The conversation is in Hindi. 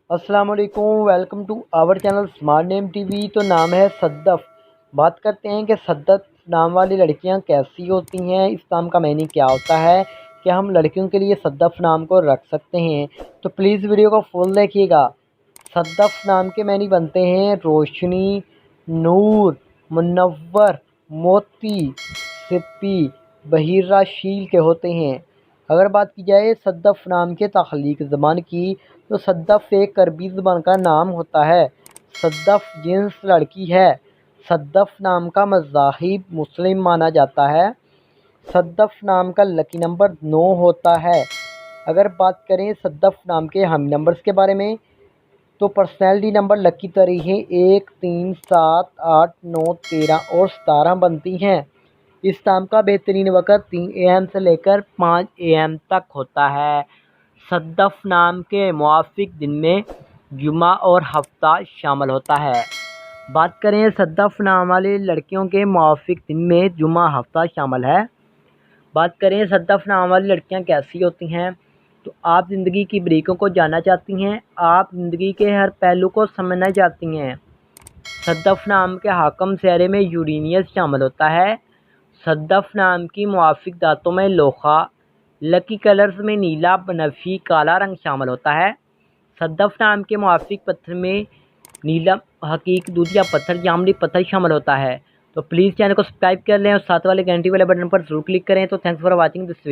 अस्सलाम वालेकुम, welcome to our channel smart name TV. तो नाम है सद्दफ़। बात करते हैं कि सद्दफ़ नाम वाली लड़कियां कैसी होती हैं, इस नाम का मीनिंग क्या होता है, क्या हम लड़कियों के लिए सद्दफ़ नाम को रख सकते हैं। तो प्लीज़ वीडियो को फुल देखिएगा। सद्दफ़ नाम के मैनी बनते हैं रोशनी, नूर, मुनव्वर, मोती, सिप्पी, बहिराशील के होते हैं। अगर बात की जाए सद्दफ़ नाम के तख्लीक ज़बान की, तो सद्दफ़ एक अरबी ज़बान का नाम होता है। सद्दफ़ जिन्स लड़की है। सद्दफ़ नाम का मज़ाहिब मुस्लिम माना जाता है। सद्दफ़ नाम का लकी नंबर 9 होता है। अगर बात करें सद्दफ़ नाम के हम नंबर्स के बारे में, तो पर्सनैलिटी नंबर लकी तारीखें 1, 3, 7, 8, 9, 13 और 17 बनती हैं। इस नाम का बेहतरीन वक़्त 3 AM से लेकर 5 AM तक होता है। सद्दफ़ नाम के मुआफ़िक दिन में जुमा और हफ्ता शामिल होता है। बात करें सद्दफ़ नाम वाली लड़कियों के मुआफ़िक दिन में जुमा हफ्ता शामिल है। बात करें सद्दफ़ नाम वाली लड़कियां कैसी होती हैं, तो आप ज़िंदगी की बारीकियों को जानना चाहती हैं, आप ज़िंदगी के हर पहलू को समझना चाहती हैं। सद्दफ़ नाम के हाकम चेहरे में यूरेनियस शामिल होता है। सद्दफ़ नाम की मुआफ़िक दांतों में लोहा, लकी कलर्स में नीला, बनफी, काला रंग शामिल होता है। सद्दफ़ नाम के मुआफ़िक पत्थर में नीला, हकीक, दूधिया पत्थर, जामनी पत्थर शामिल होता है। तो प्लीज़ चैनल को सब्सक्राइब कर लें और साथ वाले घंटी वाले बटन पर ज़रूर क्लिक करें। तो थैंक्स फॉर वॉचिंग दिस।